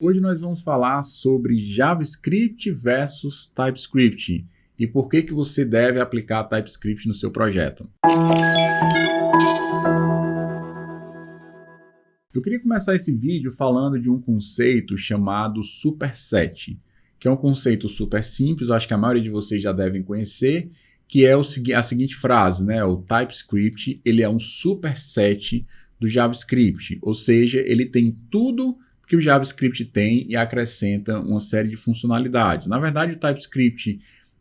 Hoje nós vamos falar sobre JavaScript versus TypeScript e por que você deve aplicar TypeScript no seu projeto. Eu queria começar esse vídeo falando de um conceito chamado superset, que é um conceito super simples, eu acho que a maioria de vocês já devem conhecer, que é a seguinte frase, né? O TypeScript ele é um superset do JavaScript, ou seja, ele tem tudo que o JavaScript tem e acrescenta uma série de funcionalidades. Na verdade, o TypeScript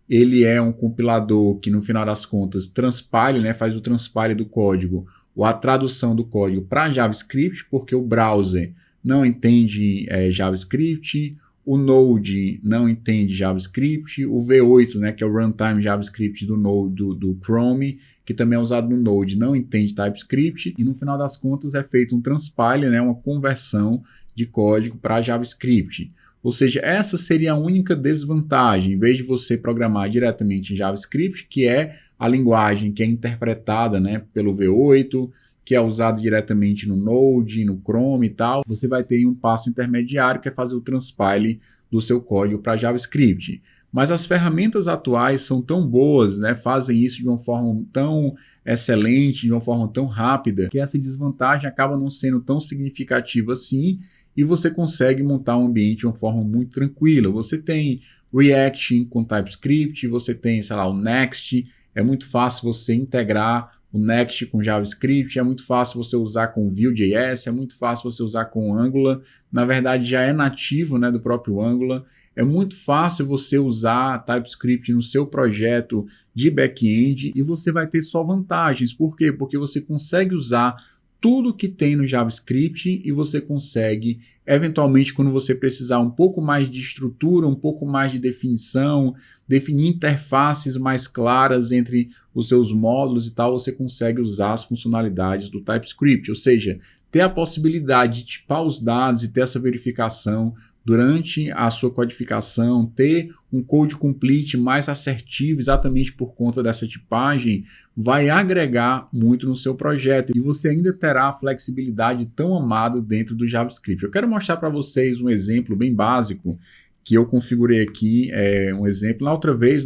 ele é um compilador que, no final das contas, transpile, né, faz o transpile do código ou a tradução do código para JavaScript, porque o browser não entende JavaScript, o Node não entende JavaScript, o V8, né, que é o runtime JavaScript do Node do Chrome, que também é usado no Node, não entende TypeScript, e no final das contas é feito um transpile, né, uma conversão de código para JavaScript. Ou seja, essa seria a única desvantagem, em vez de você programar diretamente em JavaScript, que é a linguagem que é interpretada, né, pelo V8, que é usada diretamente no Node, no Chrome e tal, você vai ter um passo intermediário que é fazer o transpile do seu código para JavaScript. Mas as ferramentas atuais são tão boas, né, fazem isso de uma forma tão excelente, de uma forma tão rápida, que essa desvantagem acaba não sendo tão significativa assim, e você consegue montar um ambiente de uma forma muito tranquila. Você tem React com TypeScript, você tem, sei lá, o Next, é muito fácil você integrar o Next com JavaScript, é muito fácil você usar com Vue.js, é muito fácil você usar com Angular, na verdade já é nativo, né, do próprio Angular. É muito fácil você usar TypeScript no seu projeto de back-end e você vai ter só vantagens. Por quê? Porque você consegue usar tudo que tem no JavaScript e você consegue, eventualmente, quando você precisar um pouco mais de estrutura, um pouco mais de definição, definir interfaces mais claras entre os seus módulos e tal, você consegue usar as funcionalidades do TypeScript, ou seja, ter a possibilidade de tipar os dados e ter essa verificação durante a sua codificação, ter um code complete mais assertivo exatamente por conta dessa tipagem, vai agregar muito no seu projeto e você ainda terá a flexibilidade tão amada dentro do JavaScript. Eu quero mostrar para vocês um exemplo bem básico que eu configurei aqui, um exemplo. Na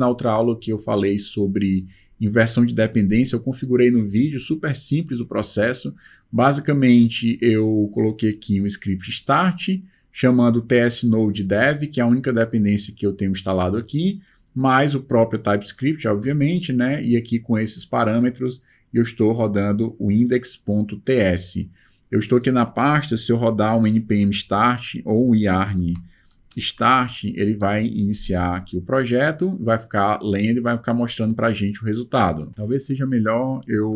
outra aula que eu falei sobre inversão de dependência, eu configurei no vídeo, super simples o processo. Basicamente, eu coloquei aqui um script start, chamando o tsNodeDev, que é a única dependência que eu tenho instalado aqui, mais o próprio TypeScript, obviamente, né? E aqui com esses parâmetros eu estou rodando o index.ts. Eu estou aqui na pasta, se eu rodar um npm start ou um yarn start, ele vai iniciar aqui o projeto, vai ficar lendo e vai ficar mostrando para a gente o resultado. Talvez seja melhor eu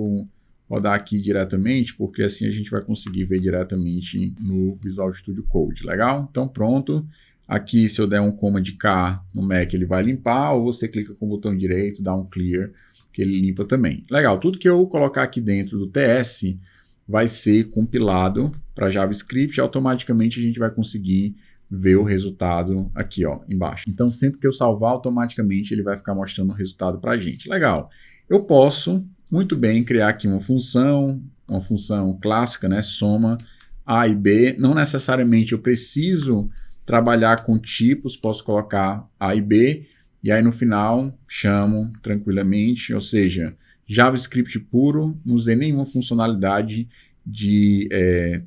rodar aqui diretamente, porque assim a gente vai conseguir ver diretamente no Visual Studio Code, legal? Então pronto, aqui se eu der um Command K no Mac ele vai limpar, ou você clica com o botão direito, dá um Clear, que ele limpa também. Legal, tudo que eu colocar aqui dentro do TS vai ser compilado para JavaScript, automaticamente a gente vai conseguir ver o resultado aqui, ó, embaixo. Então sempre que eu salvar, automaticamente ele vai ficar mostrando o resultado para a gente. Legal, eu posso muito bem criar aqui uma função clássica, né, soma A e B. Não necessariamente eu preciso trabalhar com tipos, posso colocar A e B, e aí no final chamo tranquilamente, ou seja, JavaScript puro, não usei nenhuma funcionalidade de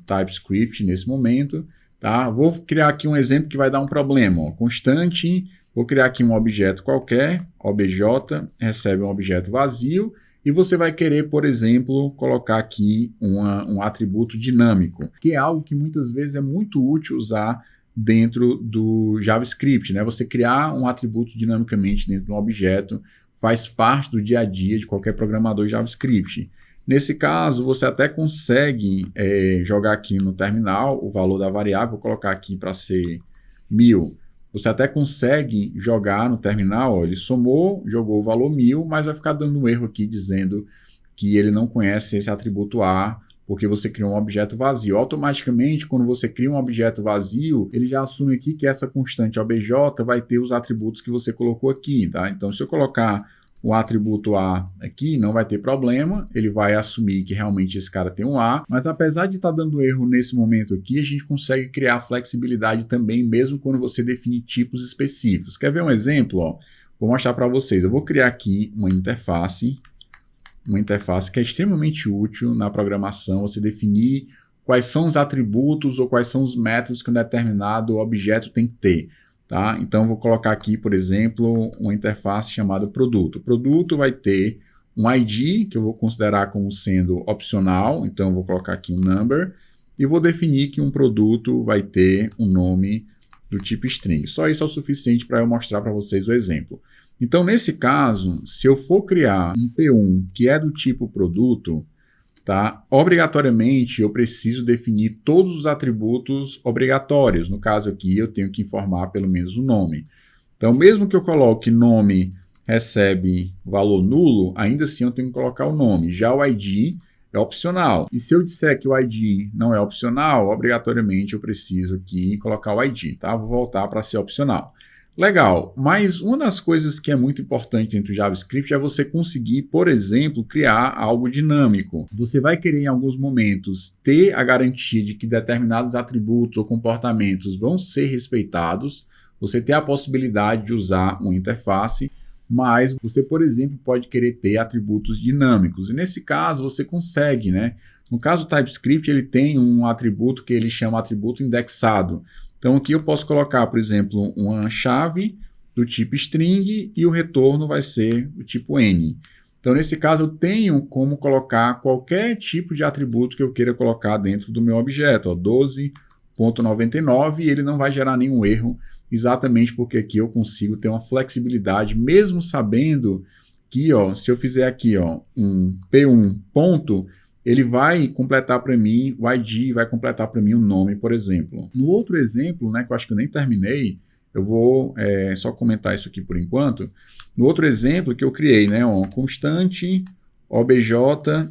TypeScript nesse momento, tá? Vou criar aqui um exemplo que vai dar um problema, ó, constante, vou criar aqui um objeto qualquer, obj, recebe um objeto vazio, e você vai querer, por exemplo, colocar aqui um atributo dinâmico, que é algo que muitas vezes é muito útil usar dentro do JavaScript, né? Você criar um atributo dinamicamente dentro de um objeto faz parte do dia a dia de qualquer programador JavaScript. Nesse caso, você até consegue jogar aqui no terminal o valor da variável, vou colocar aqui para ser 1000. Você até consegue jogar no terminal, ó, ele somou, jogou o valor 1000, mas vai ficar dando um erro aqui dizendo que ele não conhece esse atributo A, porque você criou um objeto vazio. Automaticamente, quando você cria um objeto vazio, ele já assume aqui que essa constante obj vai ter os atributos que você colocou aqui, tá? Então, se eu colocar o atributo A aqui, não vai ter problema, ele vai assumir que realmente esse cara tem um A, mas apesar de estar dando erro nesse momento aqui, a gente consegue criar flexibilidade também, mesmo quando você definir tipos específicos. Quer ver um exemplo? Ó? Vou mostrar para vocês. Eu vou criar aqui uma interface que é extremamente útil na programação, você definir quais são os atributos ou quais são os métodos que um determinado objeto tem que ter. Tá? Então, vou colocar aqui, por exemplo, uma interface chamada produto. O produto vai ter um ID, que eu vou considerar como sendo opcional, então eu vou colocar aqui um number, e vou definir que um produto vai ter um nome do tipo string. Só isso é o suficiente para eu mostrar para vocês o exemplo. Então, nesse caso, se eu for criar um P1 que é do tipo produto, tá? Obrigatoriamente, eu preciso definir todos os atributos obrigatórios. No caso aqui, eu tenho que informar pelo menos o nome. Então, mesmo que eu coloque nome recebe valor nulo, ainda assim eu tenho que colocar o nome. Já o ID é opcional. E se eu disser que o ID não é opcional, obrigatoriamente eu preciso aqui colocar o ID, tá? Vou voltar para ser opcional. Legal, mas uma das coisas que é muito importante dentro do JavaScript é você conseguir, por exemplo, criar algo dinâmico. Você vai querer em alguns momentos ter a garantia de que determinados atributos ou comportamentos vão ser respeitados, você tem a possibilidade de usar uma interface, mas você, por exemplo, pode querer ter atributos dinâmicos. E nesse caso você consegue, né? No caso do TypeScript, ele tem um atributo que ele chama atributo indexado. Então aqui eu posso colocar, por exemplo, uma chave do tipo string e o retorno vai ser do tipo n. Então nesse caso eu tenho como colocar qualquer tipo de atributo que eu queira colocar dentro do meu objeto, 12.99, e ele não vai gerar nenhum erro, exatamente porque aqui eu consigo ter uma flexibilidade, mesmo sabendo que, ó, se eu fizer aqui, ó, um P1 ponto, ele vai completar para mim o ID, vai completar para mim o nome, por exemplo. No outro exemplo, né, que eu acho que eu nem terminei, eu vou só comentar isso aqui por enquanto. No outro exemplo que eu criei, né, ó, constante obj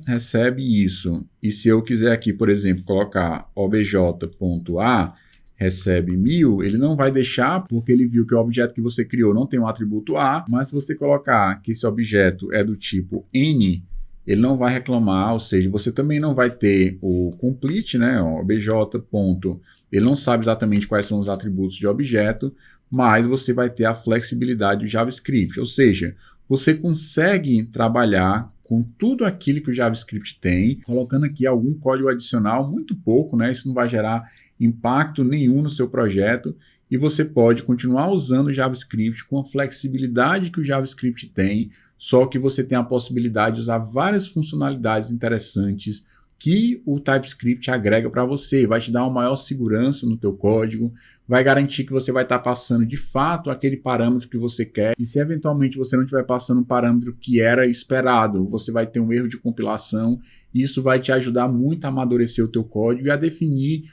recebe isso. E se eu quiser aqui, por exemplo, colocar obj.a recebe 1000, ele não vai deixar, porque ele viu que o objeto que você criou não tem um atributo A, mas se você colocar que esse objeto é do tipo n, ele não vai reclamar, ou seja, você também não vai ter o complete, né, obj. Ele não sabe exatamente quais são os atributos de objeto, mas você vai ter a flexibilidade do JavaScript, ou seja, você consegue trabalhar com tudo aquilo que o JavaScript tem, colocando aqui algum código adicional, muito pouco, né, isso não vai gerar impacto nenhum no seu projeto, e você pode continuar usando o JavaScript com a flexibilidade que o JavaScript tem, só que você tem a possibilidade de usar várias funcionalidades interessantes que o TypeScript agrega para você, vai te dar uma maior segurança no teu código, vai garantir que você vai estar passando de fato aquele parâmetro que você quer, e se eventualmente você não estiver passando um parâmetro que era esperado, você vai ter um erro de compilação, e isso vai te ajudar muito a amadurecer o teu código e a definir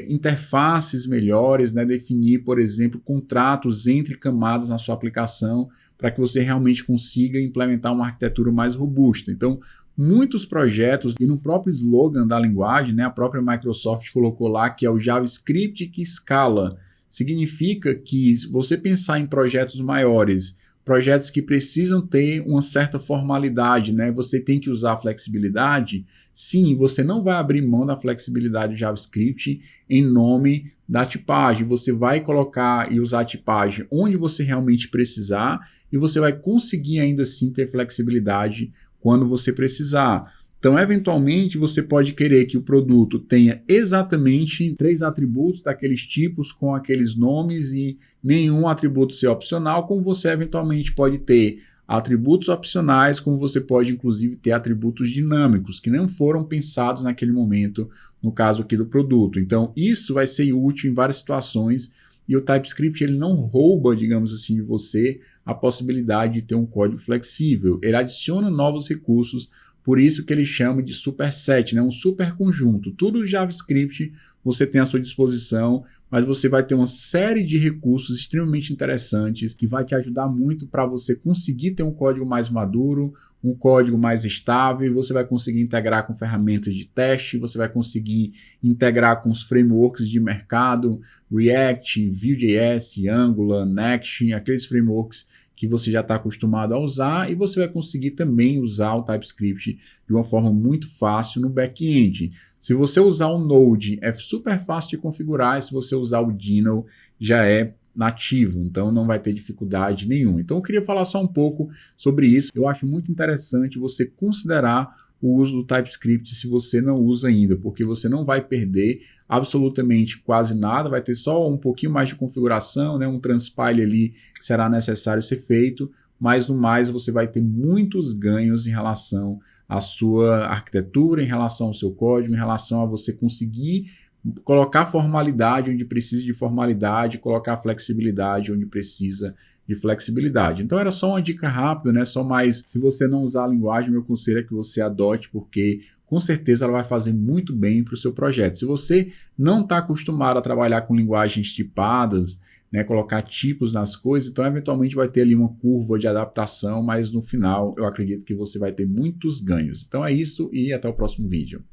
interfaces melhores, né? Definir, por exemplo, contratos entre camadas na sua aplicação para que você realmente consiga implementar uma arquitetura mais robusta. Então, muitos projetos, e no próprio slogan da linguagem, né, a própria Microsoft colocou lá que é o JavaScript que escala. Significa que se você pensar em projetos maiores, projetos que precisam ter uma certa formalidade, né? Você tem que usar flexibilidade. Sim, você não vai abrir mão da flexibilidade do JavaScript em nome da tipagem. Você vai colocar e usar a tipagem onde você realmente precisar e você vai conseguir ainda assim ter flexibilidade quando você precisar. Então, eventualmente, você pode querer que o produto tenha exatamente 3 atributos daqueles tipos com aqueles nomes e nenhum atributo ser opcional, como você eventualmente pode ter atributos opcionais, como você pode inclusive ter atributos dinâmicos, que não foram pensados naquele momento, no caso aqui do produto. Então, isso vai ser útil em várias situações e o TypeScript ele não rouba, digamos assim, de você a possibilidade de ter um código flexível. Ele adiciona novos recursos. Por isso que ele chama de superset, né? Um super conjunto. Tudo JavaScript você tem à sua disposição, mas você vai ter uma série de recursos extremamente interessantes que vai te ajudar muito para você conseguir ter um código mais maduro, um código mais estável, e você vai conseguir integrar com ferramentas de teste, você vai conseguir integrar com os frameworks de mercado, React, Vue.js, Angular, Next, aqueles frameworks que você já está acostumado a usar e você vai conseguir também usar o TypeScript de uma forma muito fácil no back-end. Se você usar o Node, é super fácil de configurar, e se você usar o Dino, já é nativo, então não vai ter dificuldade nenhuma. Então eu queria falar só um pouco sobre isso. Eu acho muito interessante você considerar o uso do TypeScript se você não usa ainda, porque você não vai perder absolutamente quase nada, vai ter só um pouquinho mais de configuração, né, um transpile ali que será necessário ser feito, mas no mais você vai ter muitos ganhos em relação à sua arquitetura, em relação ao seu código, em relação a você conseguir colocar formalidade onde precisa de formalidade, colocar flexibilidade onde precisa de flexibilidade. Então era só uma dica rápida, né? Só mais, se você não usar a linguagem, meu conselho é que você adote, porque com certeza ela vai fazer muito bem para o seu projeto. Se você não está acostumado a trabalhar com linguagens tipadas, né, colocar tipos nas coisas, então eventualmente vai ter ali uma curva de adaptação, mas no final eu acredito que você vai ter muitos ganhos. Então é isso e até o próximo vídeo.